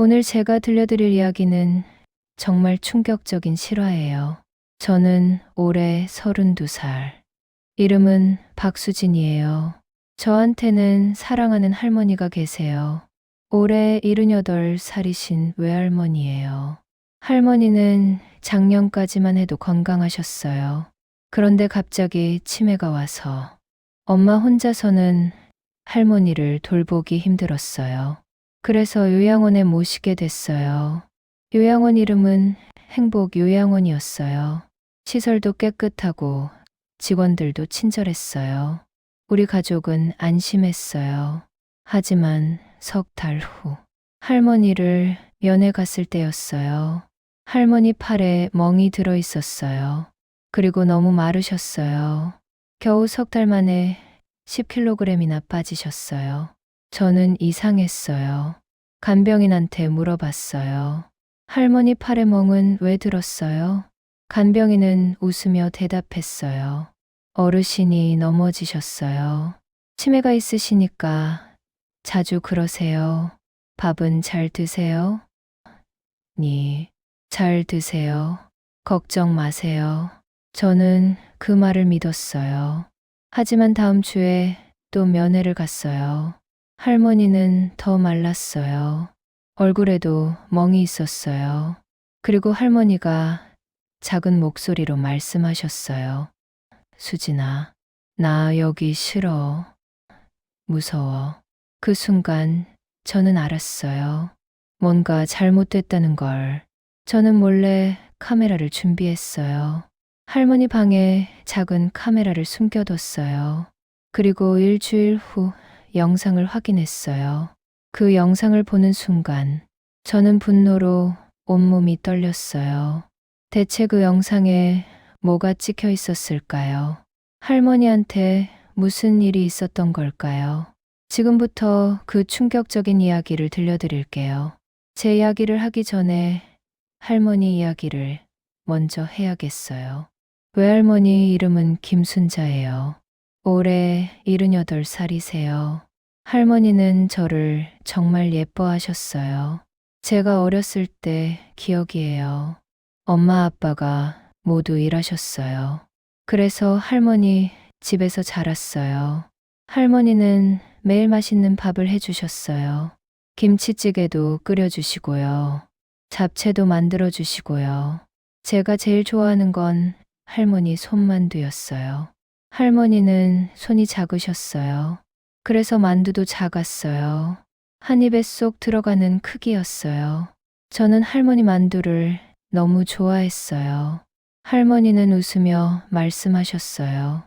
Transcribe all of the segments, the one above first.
오늘 제가 들려드릴 이야기는 정말 충격적인 실화예요. 저는 올해 32살. 이름은 박수진이에요. 저한테는 사랑하는 할머니가 계세요. 올해 78살이신 외할머니예요. 할머니는 작년까지만 해도 건강하셨어요. 그런데 갑자기 치매가 와서 엄마 혼자서는 할머니를 돌보기 힘들었어요. 그래서 요양원에 모시게 됐어요. 요양원 이름은 행복요양원이었어요. 시설도 깨끗하고 직원들도 친절했어요. 우리 가족은 안심했어요. 하지만 석 달 후 할머니를 면회 갔을 때였어요. 할머니 팔에 멍이 들어 있었어요. 그리고 너무 마르셨어요. 겨우 석 달 만에 10kg이나 빠지셨어요. 저는 이상했어요. 간병인한테 물어봤어요. 할머니 팔에 멍은 왜 들었어요? 간병인은 웃으며 대답했어요. 어르신이 넘어지셨어요. 치매가 있으시니까 자주 그러세요. 밥은 잘 드세요? 네, 잘 드세요. 걱정 마세요. 저는 그 말을 믿었어요. 하지만 다음 주에 또 면회를 갔어요. 할머니는 더 말랐어요. 얼굴에도 멍이 있었어요. 그리고 할머니가 작은 목소리로 말씀하셨어요. 수진아, 나 여기 싫어. 무서워. 그 순간 저는 알았어요. 뭔가 잘못됐다는 걸. 저는 몰래 카메라를 준비했어요. 할머니 방에 작은 카메라를 숨겨뒀어요. 그리고 일주일 후 영상을 확인했어요. 그 영상을 보는 순간 저는 분노로 온몸이 떨렸어요. 대체 그 영상에 뭐가 찍혀 있었을까요? 할머니한테 무슨 일이 있었던 걸까요? 지금부터 그 충격적인 이야기를 들려드릴게요. 제 이야기를 하기 전에 할머니 이야기를 먼저 해야겠어요. 외할머니 이름은 김순자예요. 올해 78살이세요. 할머니는 저를 정말 예뻐하셨어요. 제가 어렸을 때 기억이에요. 엄마 아빠가 모두 일하셨어요. 그래서 할머니 집에서 자랐어요. 할머니는 매일 맛있는 밥을 해주셨어요. 김치찌개도 끓여주시고요. 잡채도 만들어주시고요. 제가 제일 좋아하는 건 할머니 손만두였어요. 할머니는 손이 작으셨어요. 그래서 만두도 작았어요. 한 입에 쏙 들어가는 크기였어요. 저는 할머니 만두를 너무 좋아했어요. 할머니는 웃으며 말씀하셨어요.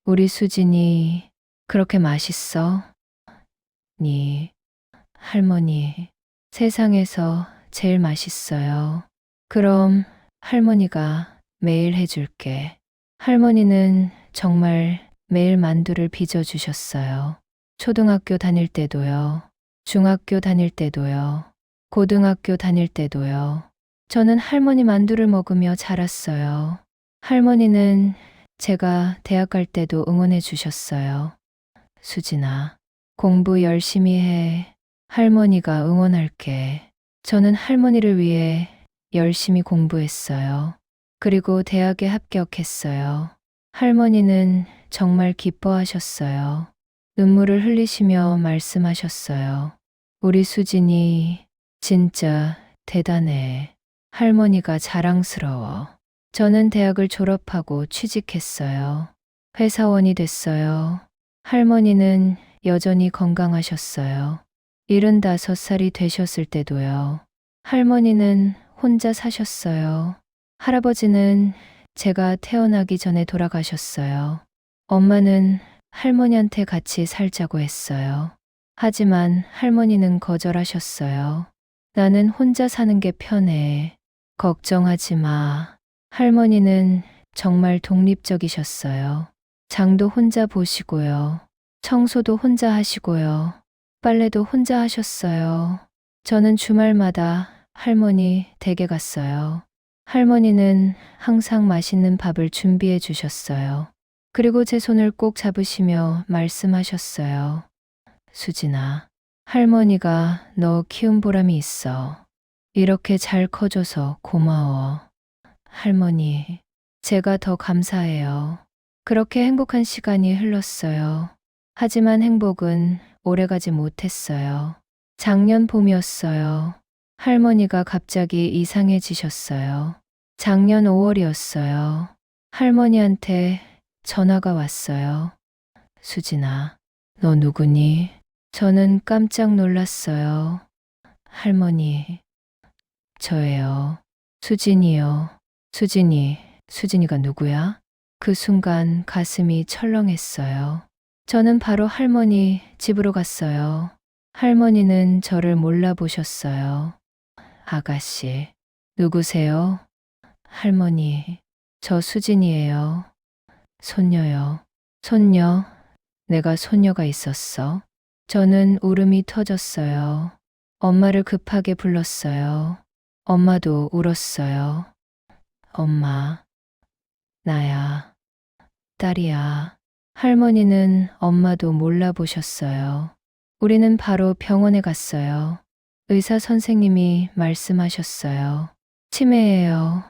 우리 수진이 그렇게 맛있어? 네, 할머니, 세상에서 제일 맛있어요. 그럼 할머니가 매일 해줄게. 할머니는 정말 매일 만두를 빚어주셨어요. 초등학교 다닐 때도요. 중학교 다닐 때도요. 고등학교 다닐 때도요. 저는 할머니 만두를 먹으며 자랐어요. 할머니는 제가 대학 갈 때도 응원해 주셨어요. 수진아, 공부 열심히 해. 할머니가 응원할게. 저는 할머니를 위해 열심히 공부했어요. 그리고 대학에 합격했어요. 할머니는 정말 기뻐하셨어요. 눈물을 흘리시며 말씀하셨어요. 우리 수진이 진짜 대단해. 할머니가 자랑스러워. 저는 대학을 졸업하고 취직했어요. 회사원이 됐어요. 할머니는 여전히 건강하셨어요. 75살이 되셨을 때도요. 할머니는 혼자 사셨어요. 할아버지는 제가 태어나기 전에 돌아가셨어요. 엄마는 할머니한테 같이 살자고 했어요. 하지만 할머니는 거절하셨어요. 나는 혼자 사는 게 편해. 걱정하지 마. 할머니는 정말 독립적이셨어요. 장도 혼자 보시고요. 청소도 혼자 하시고요. 빨래도 혼자 하셨어요. 저는 주말마다 할머니 댁에 갔어요. 할머니는 항상 맛있는 밥을 준비해 주셨어요. 그리고 제 손을 꼭 잡으시며 말씀하셨어요. 수진아, 할머니가 너 키운 보람이 있어. 이렇게 잘 커줘서 고마워. 할머니, 제가 더 감사해요. 그렇게 행복한 시간이 흘렀어요. 하지만 행복은 오래가지 못했어요. 작년 봄이었어요. 할머니가 갑자기 이상해지셨어요. 작년 5월이었어요. 할머니한테 전화가 왔어요. 수진아, 너 누구니? 저는 깜짝 놀랐어요. 할머니, 저예요. 수진이요. 수진이가 누구야? 그 순간 가슴이 철렁했어요. 저는 바로 할머니 집으로 갔어요. 할머니는 저를 몰라보셨어요. 아가씨, 누구세요? 할머니, 저 수진이에요. 손녀요. 손녀, 내가 손녀가 있었어. 저는 울음이 터졌어요. 엄마를 급하게 불렀어요. 엄마도 울었어요. 엄마, 나야, 딸이야. 할머니는 엄마도 몰라보셨어요. 우리는 바로 병원에 갔어요. 의사 선생님이 말씀하셨어요. 치매예요.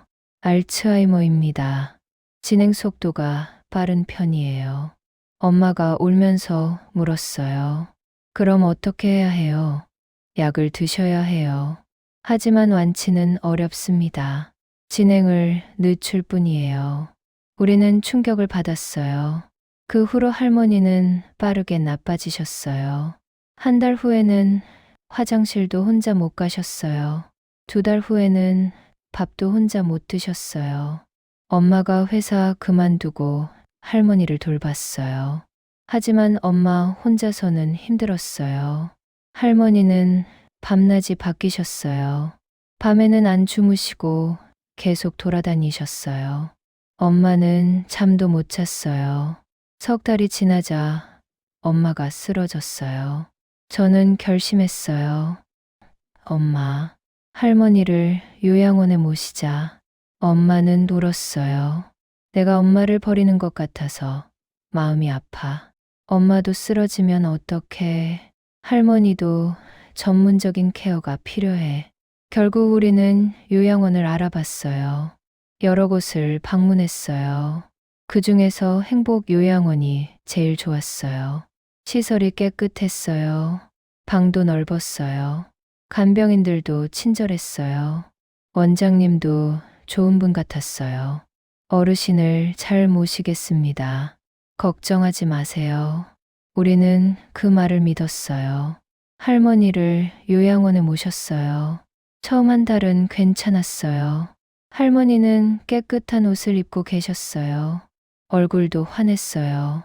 알츠하이머입니다. 진행 속도가 빠른 편이에요. 엄마가 울면서 물었어요. 그럼 어떻게 해야 해요? 약을 드셔야 해요. 하지만 완치는 어렵습니다. 진행을 늦출 뿐이에요. 우리는 충격을 받았어요. 그 후로 할머니는 빠르게 나빠지셨어요. 한 달 후에는 화장실도 혼자 못 가셨어요. 2달 후에는 밥도 혼자 못 드셨어요. 엄마가 회사 그만두고 할머니를 돌봤어요. 하지만 엄마 혼자서는 힘들었어요. 할머니는 밤낮이 바뀌셨어요. 밤에는 안 주무시고 계속 돌아다니셨어요. 엄마는 잠도 못 잤어요. 3달이 지나자 엄마가 쓰러졌어요. 저는 결심했어요. 엄마, 할머니를 요양원에 모시자. 엄마는 울었어요. 내가 엄마를 버리는 것 같아서 마음이 아파. 엄마도 쓰러지면 어떡해. 할머니도 전문적인 케어가 필요해. 결국 우리는 요양원을 알아봤어요. 여러 곳을 방문했어요. 그 중에서 행복요양원이 제일 좋았어요. 시설이 깨끗했어요. 방도 넓었어요. 간병인들도 친절했어요. 원장님도 좋은 분 같았어요. 어르신을 잘 모시겠습니다. 걱정하지 마세요. 우리는 그 말을 믿었어요. 할머니를 요양원에 모셨어요. 처음 한 달은 괜찮았어요. 할머니는 깨끗한 옷을 입고 계셨어요. 얼굴도 환했어요.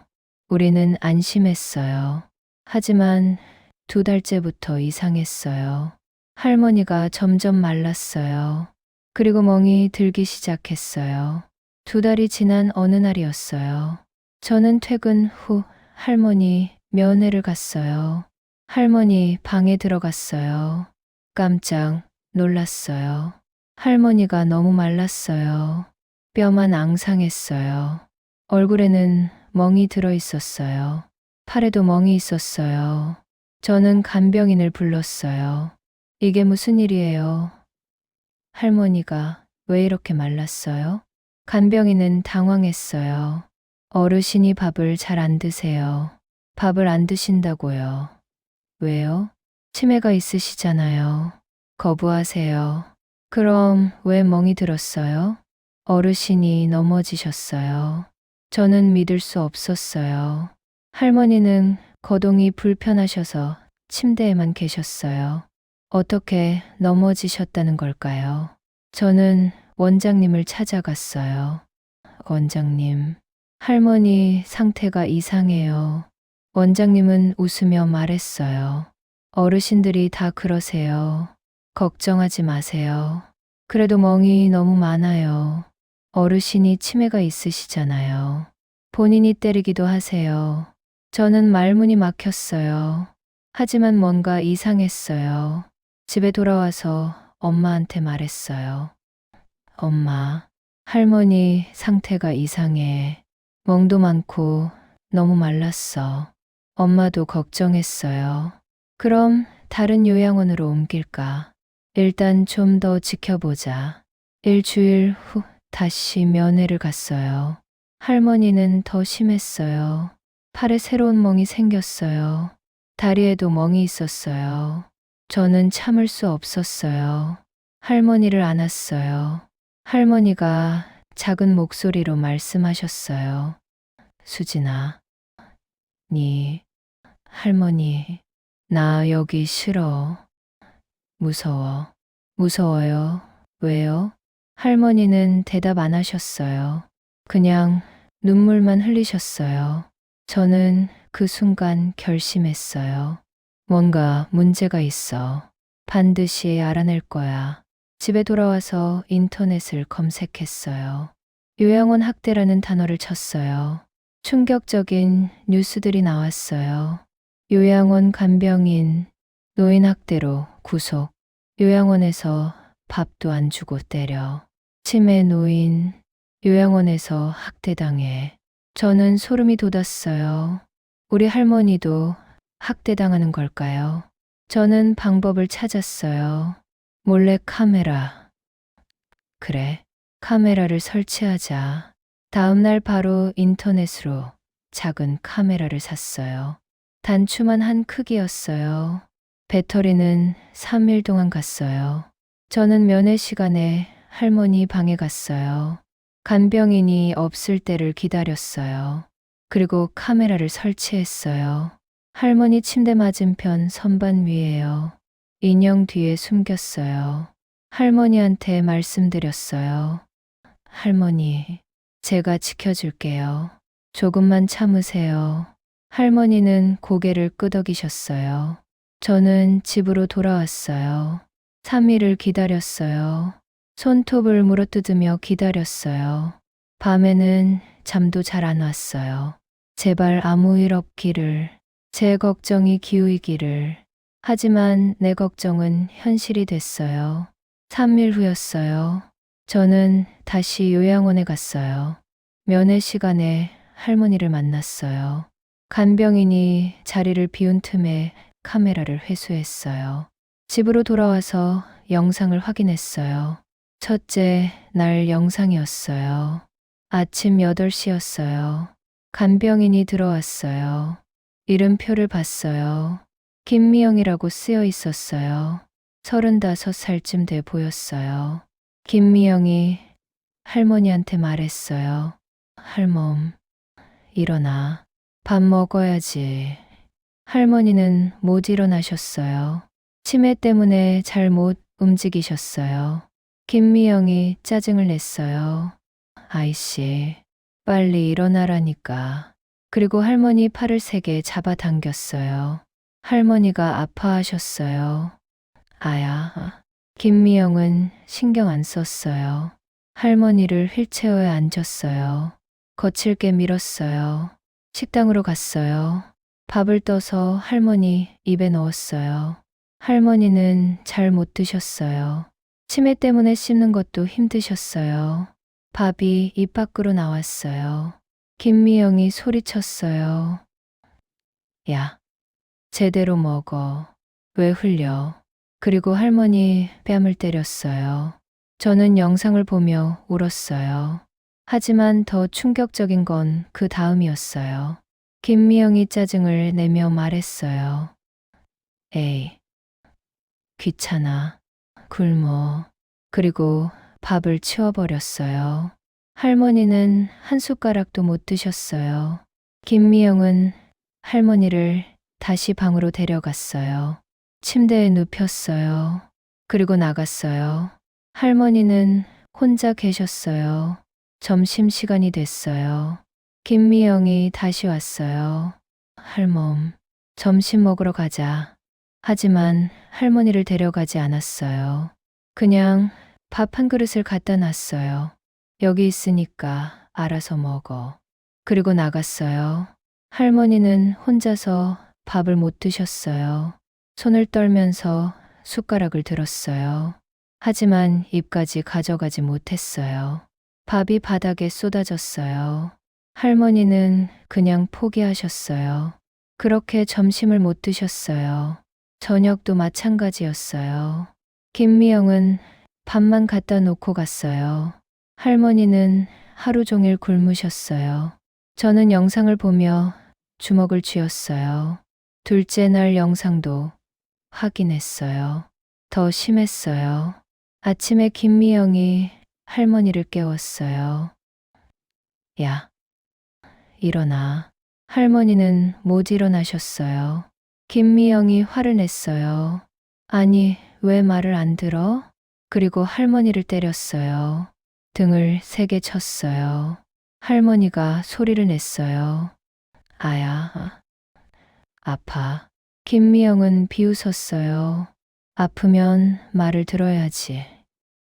우리는 안심했어요. 하지만 2달째부터 이상했어요. 할머니가 점점 말랐어요. 그리고 멍이 들기 시작했어요. 2달이 지난 어느 날이었어요. 저는 퇴근 후 할머니 면회를 갔어요. 할머니 방에 들어갔어요. 깜짝 놀랐어요. 할머니가 너무 말랐어요. 뼈만 앙상했어요. 얼굴에는 멍이 들어 있었어요. 팔에도 멍이 있었어요. 저는 간병인을 불렀어요. 이게 무슨 일이에요? 할머니가 왜 이렇게 말랐어요? 간병인은 당황했어요. 어르신이 밥을 잘 안 드세요. 밥을 안 드신다고요. 왜요? 치매가 있으시잖아요. 거부하세요. 그럼 왜 멍이 들었어요? 어르신이 넘어지셨어요. 저는 믿을 수 없었어요. 할머니는 거동이 불편하셔서 침대에만 계셨어요. 어떻게 넘어지셨다는 걸까요? 저는 원장님을 찾아갔어요. 원장님, 할머니 상태가 이상해요. 원장님은 웃으며 말했어요. 어르신들이 다 그러세요. 걱정하지 마세요. 그래도 멍이 너무 많아요. 어르신이 치매가 있으시잖아요. 본인이 때리기도 하세요. 저는 말문이 막혔어요. 하지만 뭔가 이상했어요. 집에 돌아와서 엄마한테 말했어요. 엄마, 할머니 상태가 이상해. 멍도 많고 너무 말랐어. 엄마도 걱정했어요. 그럼 다른 요양원으로 옮길까? 일단 좀 더 지켜보자. 일주일 후 다시 면회를 갔어요. 할머니는 더 심했어요. 팔에 새로운 멍이 생겼어요. 다리에도 멍이 있었어요. 저는 참을 수 없었어요. 할머니를 안았어요. 할머니가 작은 목소리로 말씀하셨어요. 수진아, 할머니, 나 여기 싫어. 무서워. 무서워요. 왜요? 할머니는 대답 안 하셨어요. 그냥 눈물만 흘리셨어요. 저는 그 순간 결심했어요. 뭔가 문제가 있어. 반드시 알아낼 거야. 집에 돌아와서 인터넷을 검색했어요. 요양원 학대라는 단어를 쳤어요. 충격적인 뉴스들이 나왔어요. 요양원 간병인, 노인 학대로 구속, 요양원에서 밥도 안 주고 때려, 치매 노인, 요양원에서 학대당해. 저는 소름이 돋았어요. 우리 할머니도 학대당하는 걸까요? 저는 방법을 찾았어요. 몰래 카메라. 그래, 카메라를 설치하자. 다음날 바로 인터넷으로 작은 카메라를 샀어요. 단추만 한 크기였어요. 배터리는 3일 동안 갔어요. 저는 면회 시간에 할머니 방에 갔어요. 간병인이 없을 때를 기다렸어요. 그리고 카메라를 설치했어요. 할머니 침대 맞은편 선반 위에요. 인형 뒤에 숨겼어요. 할머니한테 말씀드렸어요. 할머니, 제가 지켜줄게요. 조금만 참으세요. 할머니는 고개를 끄덕이셨어요. 저는 집으로 돌아왔어요. 3일을 기다렸어요. 손톱을 물어뜯으며 기다렸어요. 밤에는 잠도 잘 안 왔어요. 제발 아무 일 없기를, 제 걱정이 기우이기를. 하지만 내 걱정은 현실이 됐어요. 3일 후였어요. 저는 다시 요양원에 갔어요. 면회 시간에 할머니를 만났어요. 간병인이 자리를 비운 틈에 카메라를 회수했어요. 집으로 돌아와서 영상을 확인했어요. 첫째 날 영상이었어요. 아침 8시였어요. 간병인이 들어왔어요. 이름표를 봤어요. 김미영이라고 쓰여 있었어요. 35살쯤 돼 보였어요. 김미영이 할머니한테 말했어요. 할멈, 일어나. 밥 먹어야지. 할머니는 못 일어나셨어요. 치매 때문에 잘 못 움직이셨어요. 김미영이 짜증을 냈어요. 아이씨, 빨리 일어나라니까. 그리고 할머니 팔을 세게 잡아당겼어요. 할머니가 아파하셨어요. 아야. 김미영은 신경 안 썼어요. 할머니를 휠체어에 앉았어요. 거칠게 밀었어요. 식당으로 갔어요. 밥을 떠서 할머니 입에 넣었어요. 할머니는 잘 못 드셨어요. 치매 때문에 씹는 것도 힘드셨어요. 밥이 입 밖으로 나왔어요. 김미영이 소리쳤어요. 야, 제대로 먹어. 왜 흘려? 그리고 할머니 뺨을 때렸어요. 저는 영상을 보며 울었어요. 하지만 더 충격적인 건 그 다음이었어요. 김미영이 짜증을 내며 말했어요. 에이, 귀찮아. 굶어. 그리고 밥을 치워버렸어요. 할머니는 한 숟가락도 못 드셨어요. 김미영은 할머니를 다시 방으로 데려갔어요. 침대에 눕혔어요. 그리고 나갔어요. 할머니는 혼자 계셨어요. 점심시간이 됐어요. 김미영이 다시 왔어요. 할멈, 점심 먹으러 가자. 하지만 할머니를 데려가지 않았어요. 그냥 밥 한 그릇을 갖다 놨어요. 여기 있으니까 알아서 먹어. 그리고 나갔어요. 할머니는 혼자서 밥을 못 드셨어요. 손을 떨면서 숟가락을 들었어요. 하지만 입까지 가져가지 못했어요. 밥이 바닥에 쏟아졌어요. 할머니는 그냥 포기하셨어요. 그렇게 점심을 못 드셨어요. 저녁도 마찬가지였어요. 김미영은 밥만 갖다 놓고 갔어요. 할머니는 하루 종일 굶으셨어요. 저는 영상을 보며 주먹을 쥐었어요. 둘째 날 영상도 확인했어요. 더 심했어요. 아침에 김미영이 할머니를 깨웠어요. 야, 일어나. 할머니는 못 일어나셨어요. 김미영이 화를 냈어요. 아니, 왜 말을 안 들어? 그리고 할머니를 때렸어요. 등을 세게 쳤어요. 할머니가 소리를 냈어요. 아야, 아파. 김미영은 비웃었어요. 아프면 말을 들어야지.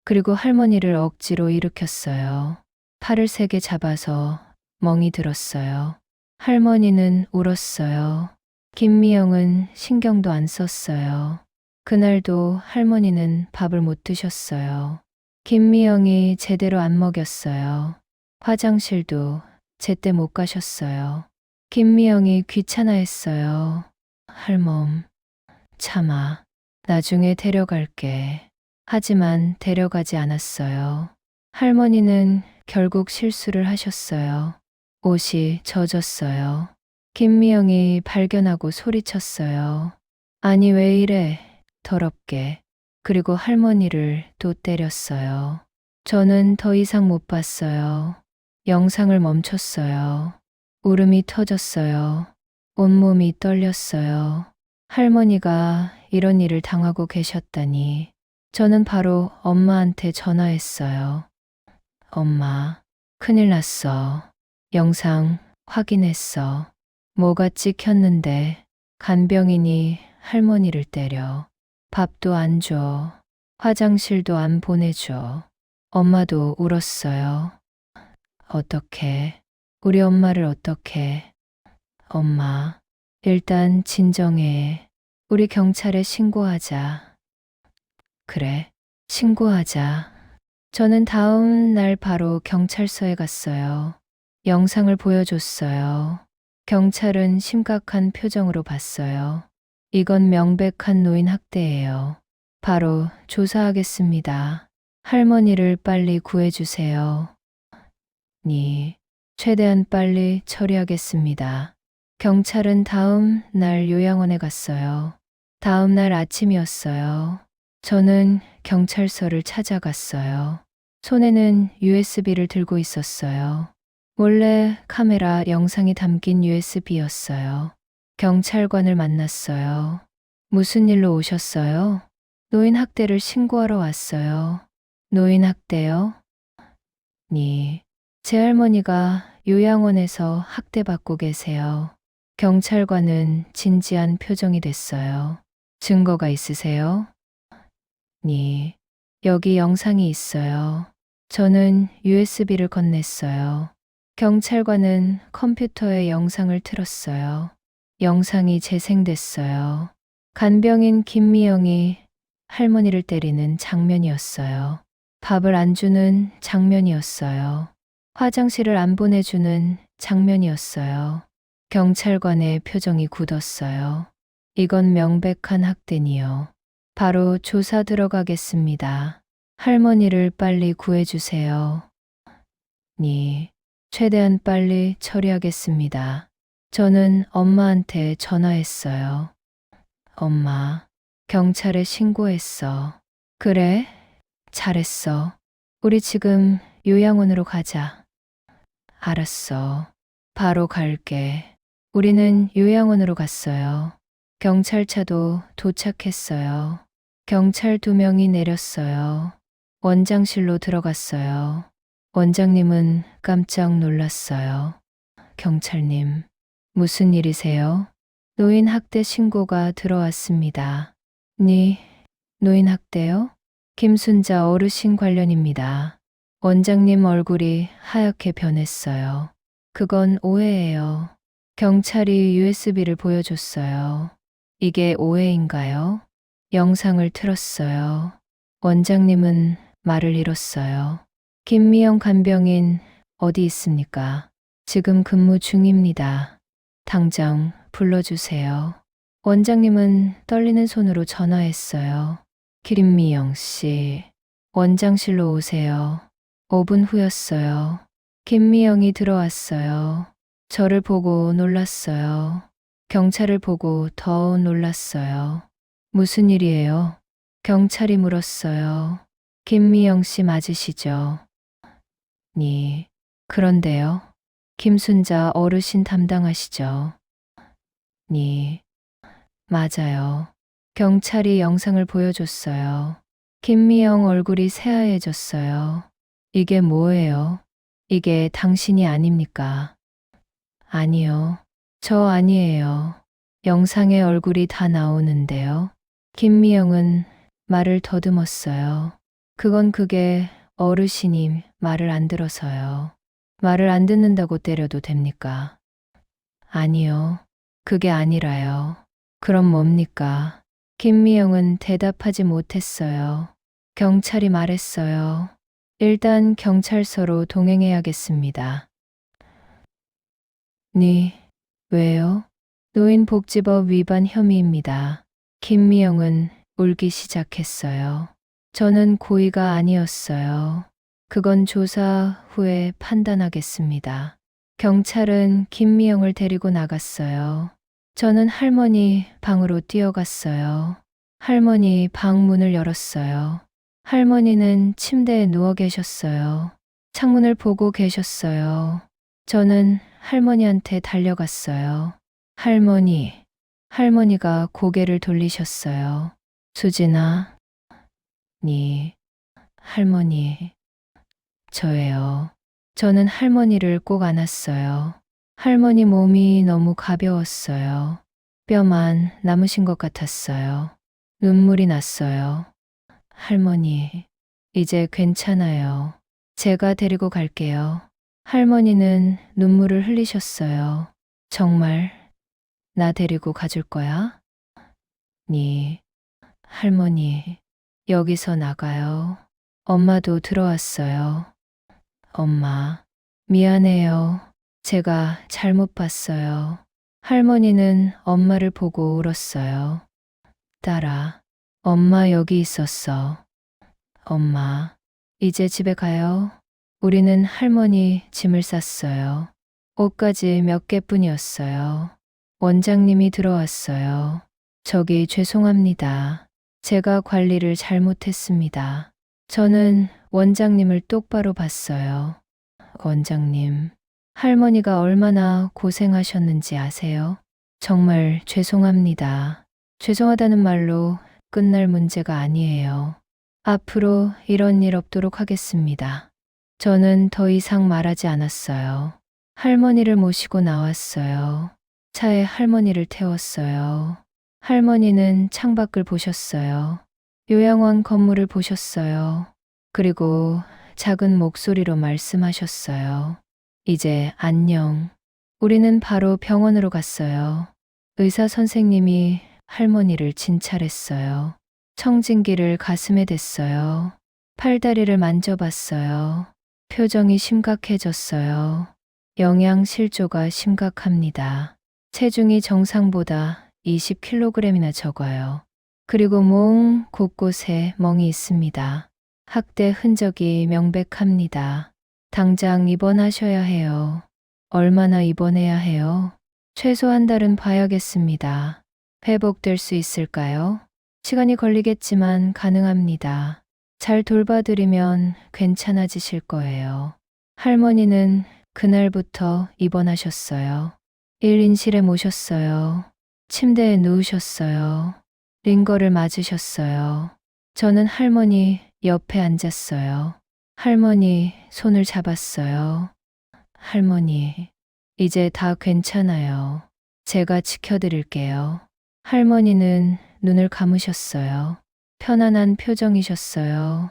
그리고 할머니를 억지로 일으켰어요. 팔을 세게 잡아서 멍이 들었어요. 할머니는 울었어요. 김미영은 신경도 안 썼어요. 그날도 할머니는 밥을 못 드셨어요. 김미영이 제대로 안 먹였어요. 화장실도 제때 못 가셨어요. 김미영이 귀찮아했어요. 할멈, 참아. 나중에 데려갈게. 하지만 데려가지 않았어요. 할머니는 결국 실수를 하셨어요. 옷이 젖었어요. 김미영이 발견하고 소리쳤어요. 아니, 왜 이래? 더럽게. 그리고 할머니를 또 때렸어요. 저는 더 이상 못 봤어요. 영상을 멈췄어요. 울음이 터졌어요. 온몸이 떨렸어요. 할머니가 이런 일을 당하고 계셨다니. 저는 바로 엄마한테 전화했어요. 엄마, 큰일 났어. 영상 확인했어. 뭐가 찍혔는데 간병인이 할머니를 때려. 밥도 안 줘. 화장실도 안 보내줘. 엄마도 울었어요. 어떡해. 우리 엄마를 어떡해. 엄마, 일단 진정해. 우리 경찰에 신고하자. 그래, 신고하자. 저는 다음 날 바로 경찰서에 갔어요. 영상을 보여줬어요. 경찰은 심각한 표정으로 봤어요. 이건 명백한 노인 학대예요. 바로 조사하겠습니다. 할머니를 빨리 구해주세요. 최대한 빨리 처리하겠습니다. 경찰은 다음 날 요양원에 갔어요. 다음 날 아침이었어요. 저는 경찰서를 찾아갔어요. 손에는 USB를 들고 있었어요. 원래 카메라 영상이 담긴 USB였어요. 경찰관을 만났어요. 무슨 일로 오셨어요? 노인 학대를 신고하러 왔어요. 노인 학대요? 제 할머니가 요양원에서 학대받고 계세요. 경찰관은 진지한 표정이 됐어요. 증거가 있으세요? 여기 영상이 있어요. 저는 USB를 건넸어요. 경찰관은 컴퓨터에 영상을 틀었어요. 영상이 재생됐어요. 간병인 김미영이 할머니를 때리는 장면이었어요. 밥을 안 주는 장면이었어요. 화장실을 안 보내주는 장면이었어요. 경찰관의 표정이 굳었어요. 이건 명백한 학대니요. 바로 조사 들어가겠습니다. 할머니를 빨리 구해주세요. 최대한 빨리 처리하겠습니다. 저는 엄마한테 전화했어요. 엄마, 경찰에 신고했어. 그래? 잘했어. 우리 지금 요양원으로 가자. 알았어. 바로 갈게. 우리는 요양원으로 갔어요. 경찰차도 도착했어요. 경찰 2명이 내렸어요. 원장실로 들어갔어요. 원장님은 깜짝 놀랐어요. 경찰님, 무슨 일이세요? 노인 학대 신고가 들어왔습니다. 노인 학대요? 김순자 어르신 관련입니다. 원장님 얼굴이 하얗게 변했어요. 그건 오해예요. 경찰이 USB를 보여줬어요. 이게 오해인가요? 영상을 틀었어요. 원장님은 말을 잃었어요. 김미영 간병인 어디 있습니까? 지금 근무 중입니다. 당장 불러주세요. 원장님은 떨리는 손으로 전화했어요. 김미영 씨, 원장실로 오세요. 5분 후였어요. 김미영이 들어왔어요. 저를 보고 놀랐어요. 경찰을 보고 더 놀랐어요. 무슨 일이에요? 경찰이 물었어요. 김미영 씨 맞으시죠? 니, 그런데요. 김순자 어르신 담당하시죠? 니, 맞아요. 경찰이 영상을 보여줬어요. 김미영 얼굴이 새하얘졌어요. 이게 뭐예요? 이게 당신이 아닙니까? 아니요. 저 아니에요. 영상에 얼굴이 다 나오는데요. 김미영은 말을 더듬었어요. 그게 어르신이 말을 안 들어서요. 말을 안 듣는다고 때려도 됩니까? 아니요. 그게 아니라요. 그럼 뭡니까? 김미영은 대답하지 못했어요. 경찰이 말했어요. 일단 경찰서로 동행해야겠습니다. 네, 왜요? 노인복지법 위반 혐의입니다. 김미영은 울기 시작했어요. 저는 고의가 아니었어요. 그건 조사 후에 판단하겠습니다. 경찰은 김미영을 데리고 나갔어요. 저는 할머니 방으로 뛰어갔어요. 할머니 방 문을 열었어요. 할머니는 침대에 누워 계셨어요. 창문을 보고 계셨어요. 저는 할머니한테 달려갔어요. 할머니가 고개를 돌리셨어요. 수진아, 니, 할머니, 저예요. 저는 할머니를 꼭 안았어요. 할머니 몸이 너무 가벼웠어요. 뼈만 남으신 것 같았어요. 눈물이 났어요. 할머니, 이제 괜찮아요. 제가 데리고 갈게요. 할머니는 눈물을 흘리셨어요. 정말 나 데리고 가줄 거야? 니, 할머니, 여기서 나가요. 엄마도 들어왔어요. 엄마, 미안해요. 제가 잘못 봤어요. 할머니는 엄마를 보고 울었어요. 딸아, 엄마 여기 있었어. 엄마, 이제 집에 가요. 우리는 할머니 짐을 쌌어요. 옷까지 몇 개뿐이었어요. 원장님이 들어왔어요. 저기 죄송합니다. 제가 관리를 잘못했습니다. 저는 원장님을 똑바로 봤어요. 원장님, 할머니가 얼마나 고생하셨는지 아세요? 정말 죄송합니다. 죄송하다는 말로 끝날 문제가 아니에요. 앞으로 이런 일 없도록 하겠습니다. 저는 더 이상 말하지 않았어요. 할머니를 모시고 나왔어요. 차에 할머니를 태웠어요. 할머니는 창밖을 보셨어요. 요양원 건물을 보셨어요. 그리고 작은 목소리로 말씀하셨어요. 이제 안녕. 우리는 바로 병원으로 갔어요. 의사 선생님이 할머니를 진찰했어요. 청진기를 가슴에 댔어요. 팔다리를 만져봤어요. 표정이 심각해졌어요. 영양실조가 심각합니다. 체중이 정상보다 20kg이나 적어요. 그리고 몸 곳곳에 멍이 있습니다. 학대 흔적이 명백합니다. 당장 입원하셔야 해요. 얼마나 입원해야 해요? 최소 한 달은 봐야겠습니다. 회복될 수 있을까요? 시간이 걸리겠지만 가능합니다. 잘 돌봐드리면 괜찮아지실 거예요. 할머니는 그날부터 입원하셨어요. 1인실에 모셨어요. 침대에 누우셨어요. 링거를 맞으셨어요. 저는 할머니 옆에 앉았어요. 할머니 손을 잡았어요. 할머니, 이제 다 괜찮아요. 제가 지켜드릴게요. 할머니는 눈을 감으셨어요. 편안한 표정이셨어요.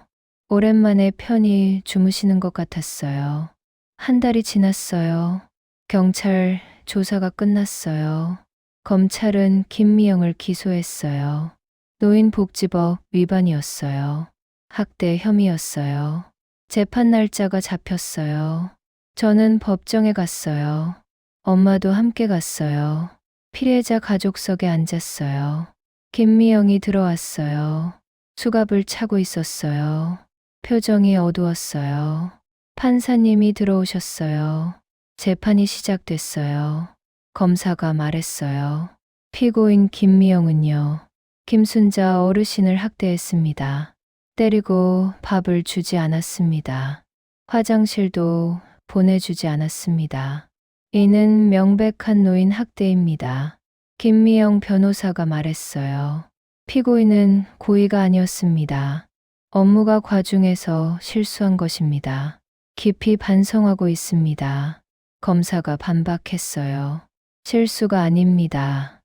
오랜만에 편히 주무시는 것 같았어요. 한 달이 지났어요. 경찰 조사가 끝났어요. 검찰은 김미영을 기소했어요. 노인복지법 위반이었어요. 학대 혐의였어요. 재판 날짜가 잡혔어요. 저는 법정에 갔어요. 엄마도 함께 갔어요. 피해자 가족석에 앉았어요. 김미영이 들어왔어요. 수갑을 차고 있었어요. 표정이 어두웠어요. 판사님이 들어오셨어요. 재판이 시작됐어요. 검사가 말했어요. 피고인 김미영은요, 김순자 어르신을 학대했습니다. 때리고 밥을 주지 않았습니다. 화장실도 보내주지 않았습니다. 이는 명백한 노인 학대입니다. 김미영 변호사가 말했어요. 피고인은 고의가 아니었습니다. 업무가 과중해서 실수한 것입니다. 깊이 반성하고 있습니다. 검사가 반박했어요. 실수가 아닙니다.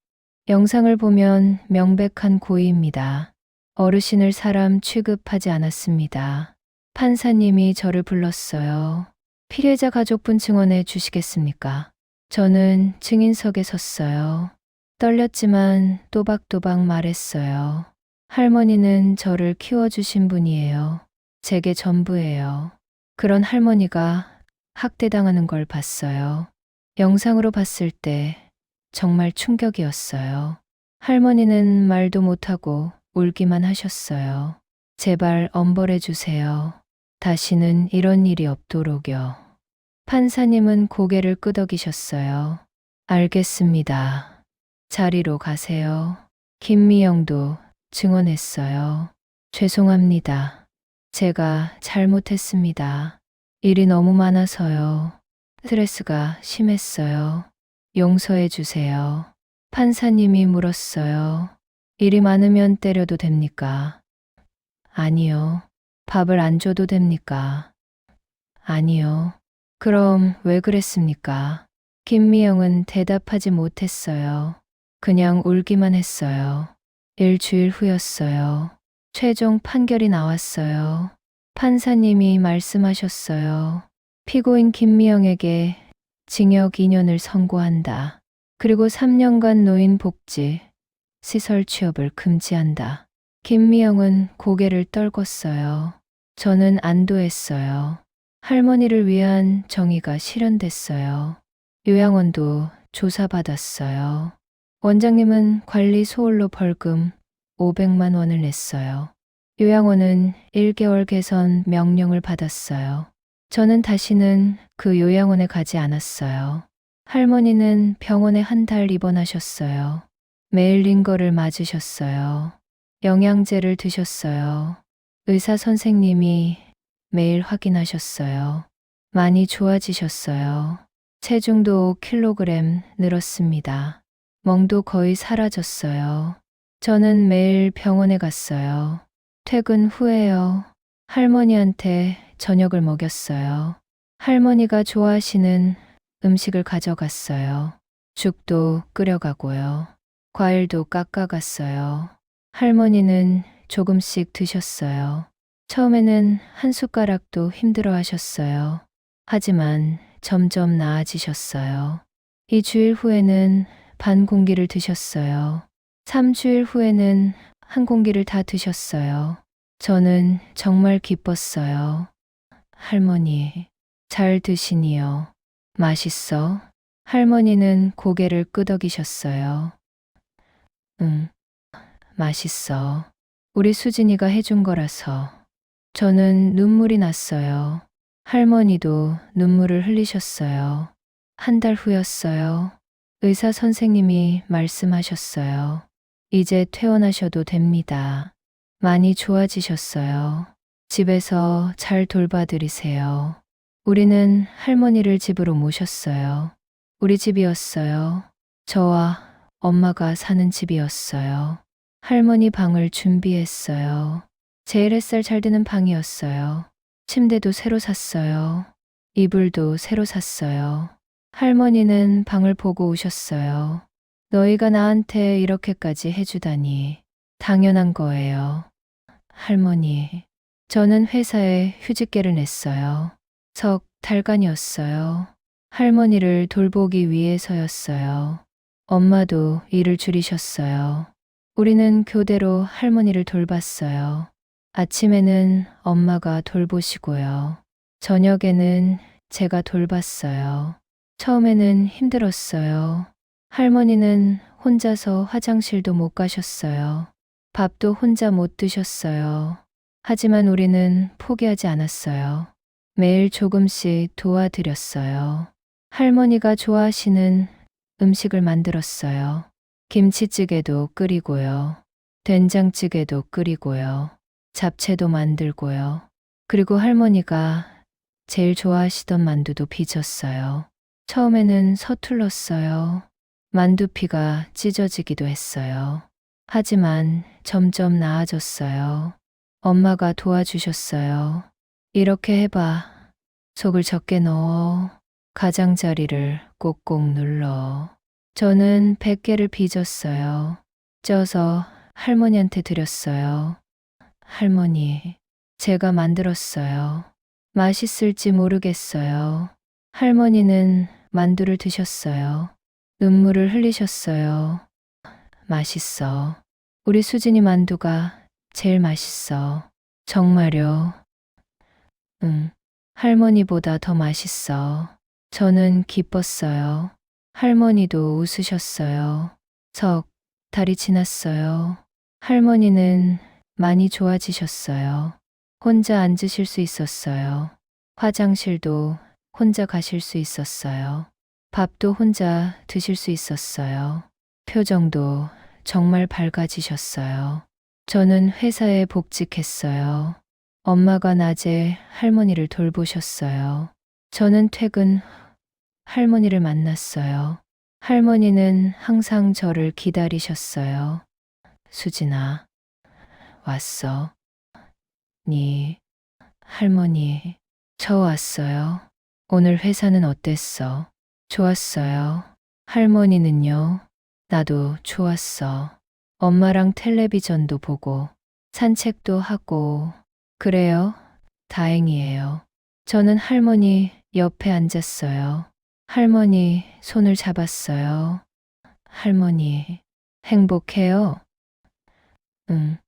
영상을 보면 명백한 고의입니다. 어르신을 사람 취급하지 않았습니다. 판사님이 저를 불렀어요. 피해자 가족분 증언해 주시겠습니까? 저는 증인석에 섰어요. 떨렸지만 또박또박 말했어요. 할머니는 저를 키워주신 분이에요. 제게 전부예요. 그런 할머니가 학대당하는 걸 봤어요. 영상으로 봤을 때 정말 충격이었어요. 할머니는 말도 못하고 울기만 하셨어요. 제발 엄벌해 주세요. 다시는 이런 일이 없도록요. 판사님은 고개를 끄덕이셨어요. 알겠습니다. 자리로 가세요. 김미영도 증언했어요. 죄송합니다. 제가 잘못했습니다. 일이 너무 많아서요. 스트레스가 심했어요. 용서해 주세요. 판사님이 물었어요. 일이 많으면 때려도 됩니까? 아니요. 밥을 안 줘도 됩니까? 아니요. 그럼 왜 그랬습니까? 김미영은 대답하지 못했어요. 그냥 울기만 했어요. 일주일 후였어요. 최종 판결이 나왔어요. 판사님이 말씀하셨어요. 피고인 김미영에게 징역 2년을 선고한다. 그리고 3년간 노인 복지, 시설 취업을 금지한다. 김미영은 고개를 떨궜어요. 저는 안도했어요. 할머니를 위한 정의가 실현됐어요. 요양원도 조사받았어요. 원장님은 관리 소홀로 벌금 500만 원을 냈어요. 요양원은 1개월 개선 명령을 받았어요. 저는 다시는 그 요양원에 가지 않았어요. 할머니는 병원에 한 달 입원하셨어요. 매일 링거를 맞으셨어요. 영양제를 드셨어요. 의사 선생님이 매일 확인하셨어요. 많이 좋아지셨어요. 체중도 5kg 늘었습니다. 멍도 거의 사라졌어요. 저는 매일 병원에 갔어요. 퇴근 후에요. 할머니한테 저녁을 먹였어요. 할머니가 좋아하시는 음식을 가져갔어요. 죽도 끓여가고요. 과일도 깎아갔어요. 할머니는 조금씩 드셨어요. 처음에는 한 숟가락도 힘들어 하셨어요. 하지만 점점 나아지셨어요. 2주일 후에는 반 공기를 드셨어요. 3주일 후에는 한 공기를 다 드셨어요. 저는 정말 기뻤어요. 할머니, 잘 드시니요. 맛있어? 할머니는 고개를 끄덕이셨어요. 응, 맛있어. 우리 수진이가 해준 거라서. 저는 눈물이 났어요. 할머니도 눈물을 흘리셨어요. 한 달 후였어요. 의사 선생님이 말씀하셨어요. 이제 퇴원하셔도 됩니다. 많이 좋아지셨어요. 집에서 잘 돌봐드리세요. 우리는 할머니를 집으로 모셨어요. 우리 집이었어요. 저와 엄마가 사는 집이었어요. 할머니 방을 준비했어요. 제일 햇살 잘 드는 방이었어요. 침대도 새로 샀어요. 이불도 새로 샀어요. 할머니는 방을 보고 우셨어요. 너희가 나한테 이렇게까지 해주다니 당연한 거예요. 할머니, 저는 회사에 휴직계를 냈어요. 석 달간이었어요. 할머니를 돌보기 위해서였어요. 엄마도 일을 줄이셨어요. 우리는 교대로 할머니를 돌봤어요. 아침에는 엄마가 돌보시고요. 저녁에는 제가 돌봤어요. 처음에는 힘들었어요. 할머니는 혼자서 화장실도 못 가셨어요. 밥도 혼자 못 드셨어요. 하지만 우리는 포기하지 않았어요. 매일 조금씩 도와드렸어요. 할머니가 좋아하시는 음식을 만들었어요. 김치찌개도 끓이고요. 된장찌개도 끓이고요. 잡채도 만들고요. 그리고 할머니가 제일 좋아하시던 만두도 빚었어요. 처음에는 서툴렀어요. 만두피가 찢어지기도 했어요. 하지만 점점 나아졌어요. 엄마가 도와주셨어요. 이렇게 해봐. 속을 적게 넣어. 가장자리를 꼭꼭 눌러. 저는 100개를 빚었어요. 쪄서 할머니한테 드렸어요. 할머니, 제가 만들었어요. 맛있을지 모르겠어요. 할머니는 만두를 드셨어요. 눈물을 흘리셨어요. 맛있어. 우리 수진이 만두가 제일 맛있어. 정말요? 응. 할머니보다 더 맛있어. 저는 기뻤어요. 할머니도 웃으셨어요. 석 달이 지났어요. 할머니는 많이 좋아지셨어요. 혼자 앉으실 수 있었어요. 화장실도 혼자 가실 수 있었어요. 밥도 혼자 드실 수 있었어요. 표정도 정말 밝아지셨어요. 저는 회사에 복직했어요. 엄마가 낮에 할머니를 돌보셨어요. 저는 퇴근 후 할머니를 만났어요. 할머니는 항상 저를 기다리셨어요. 수진아, 왔어. 니, 할머니, 저 왔어요. 오늘 회사는 어땠어? 좋았어요. 할머니는요? 나도 좋았어. 엄마랑 텔레비전도 보고, 산책도 하고, 그래요? 다행이에요. 저는 할머니 옆에 앉았어요. 할머니 손을 잡았어요. 할머니, 행복해요? 응,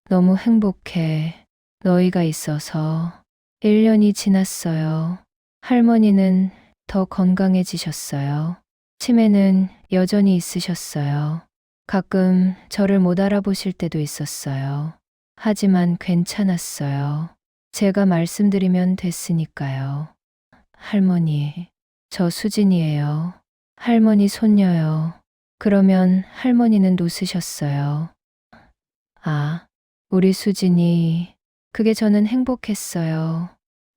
너무 행복해. 너희가 있어서 1년이 지났어요. 할머니는 더 건강해지셨어요. 치매는 여전히 있으셨어요. 가끔 저를 못 알아보실 때도 있었어요. 하지만 괜찮았어요. 제가 말씀드리면 됐으니까요. 할머니, 저 수진이에요. 할머니 손녀요. 그러면 할머니는 웃으셨어요. 아, 우리 수진이, 그게 저는 행복했어요.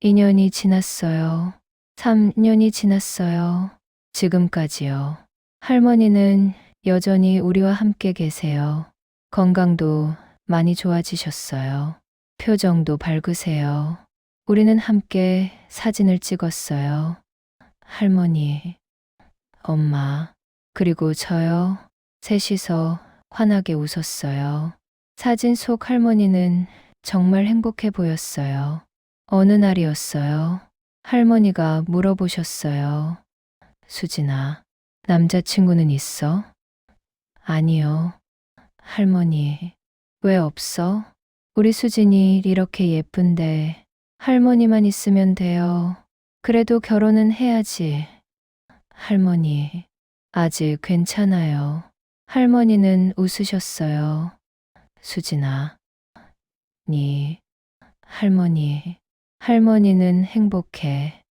2년이 지났어요. 3년이 지났어요. 지금까지요. 할머니는 여전히 우리와 함께 계세요. 건강도 많이 좋아지셨어요. 표정도 밝으세요. 우리는 함께 사진을 찍었어요. 할머니, 엄마, 그리고 저요. 셋이서 환하게 웃었어요. 사진 속 할머니는 정말 행복해 보였어요. 어느 날이었어요. 할머니가 물어보셨어요. 수진아, 남자친구는 있어? 아니요. 할머니, 왜 없어? 우리 수진이 이렇게 예쁜데 할머니만 있으면 돼요. 그래도 결혼은 해야지. 할머니, 아직 괜찮아요. 할머니는 웃으셨어요. 수진아, 니, 할머니, 할머니는 행복해.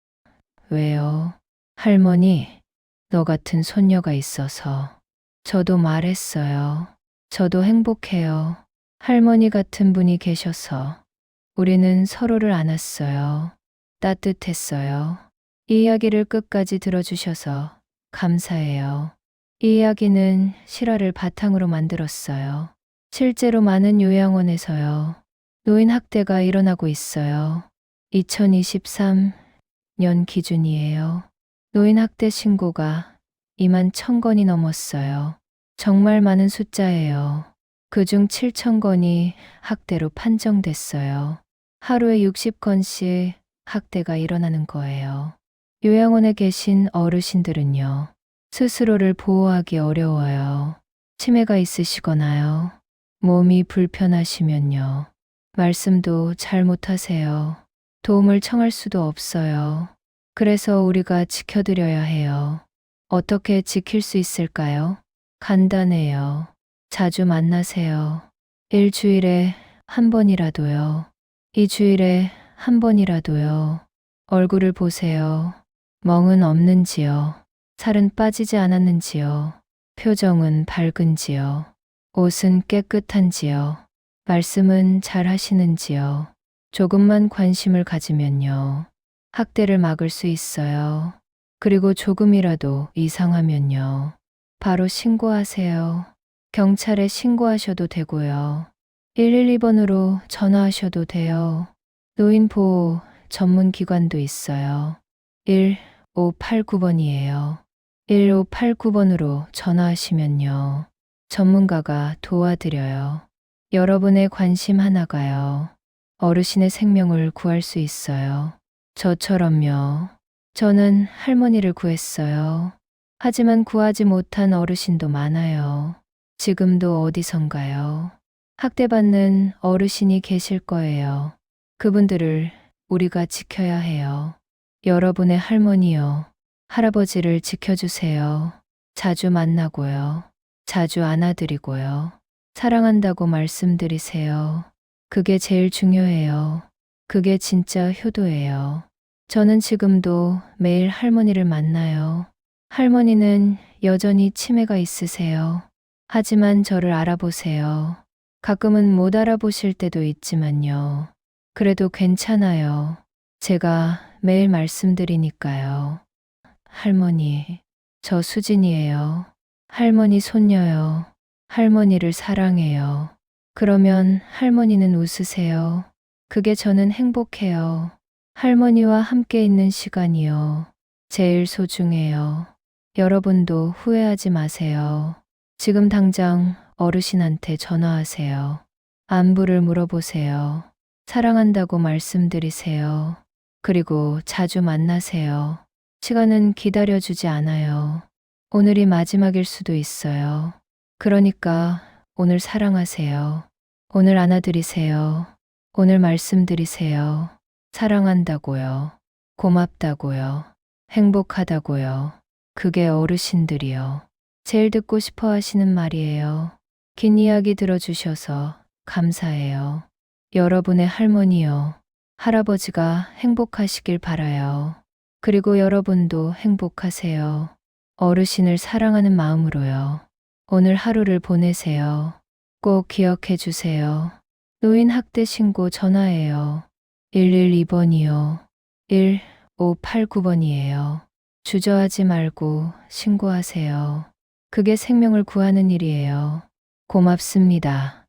왜요? 할머니, 너 같은 손녀가 있어서. 저도 말했어요. 저도 행복해요. 할머니 같은 분이 계셔서. 우리는 서로를 안았어요. 따뜻했어요. 이 이야기를 끝까지 들어주셔서 감사해요. 이 이야기는 실화를 바탕으로 만들었어요. 실제로 많은 요양원에서요. 노인 학대가 일어나고 있어요. 2023년 기준이에요. 노인 학대 신고가 2만 1,000건이 넘었어요. 정말 많은 숫자예요. 그중 7,000건이 학대로 판정됐어요. 하루에 60건씩 학대가 일어나는 거예요. 요양원에 계신 어르신들은요. 스스로를 보호하기 어려워요. 치매가 있으시거나요. 몸이 불편하시면요. 말씀도 잘 못하세요. 도움을 청할 수도 없어요. 그래서 우리가 지켜드려야 해요. 어떻게 지킬 수 있을까요? 간단해요. 자주 만나세요. 일주일에 한 번이라도요. 이주일에 한 번이라도요. 얼굴을 보세요. 멍은 없는지요. 살은 빠지지 않았는지요. 표정은 밝은지요. 옷은 깨끗한지요. 말씀은 잘 하시는지요. 조금만 관심을 가지면요. 학대를 막을 수 있어요. 그리고 조금이라도 이상하면요. 바로 신고하세요. 경찰에 신고하셔도 되고요. 112번으로 전화하셔도 돼요. 노인보호 전문기관도 있어요. 1589번이에요. 1589번으로 전화하시면요. 전문가가 도와드려요. 여러분의 관심 하나가요. 어르신의 생명을 구할 수 있어요. 저처럼요. 저는 할머니를 구했어요. 하지만 구하지 못한 어르신도 많아요. 지금도 어디선가요? 학대받는 어르신이 계실 거예요. 그분들을 우리가 지켜야 해요. 여러분의 할머니요. 할아버지를 지켜주세요. 자주 만나고요. 자주 안아드리고요. 사랑한다고 말씀드리세요. 그게 제일 중요해요. 그게 진짜 효도예요. 저는 지금도 매일 할머니를 만나요. 할머니는 여전히 치매가 있으세요. 하지만 저를 알아보세요. 가끔은 못 알아보실 때도 있지만요. 그래도 괜찮아요. 제가 매일 말씀드리니까요. 할머니, 저 수진이에요. 할머니 손녀요. 할머니를 사랑해요. 그러면 할머니는 웃으세요. 그게 저는 행복해요. 할머니와 함께 있는 시간이요. 제일 소중해요. 여러분도 후회하지 마세요. 지금 당장 어르신한테 전화하세요. 안부를 물어보세요. 사랑한다고 말씀드리세요. 그리고 자주 만나세요. 시간은 기다려주지 않아요. 오늘이 마지막일 수도 있어요. 그러니까 오늘 사랑하세요. 오늘 안아드리세요. 오늘 말씀드리세요. 사랑한다고요. 고맙다고요. 행복하다고요. 그게 어르신들이요. 제일 듣고 싶어 하시는 말이에요. 긴 이야기 들어주셔서 감사해요. 여러분의 할머니요. 할아버지가 행복하시길 바라요. 그리고 여러분도 행복하세요. 어르신을 사랑하는 마음으로요. 오늘 하루를 보내세요. 꼭 기억해 주세요. 노인 학대 신고 전화해요. 112번이요. 1589번이에요. 주저하지 말고 신고하세요. 그게 생명을 구하는 일이에요. 고맙습니다.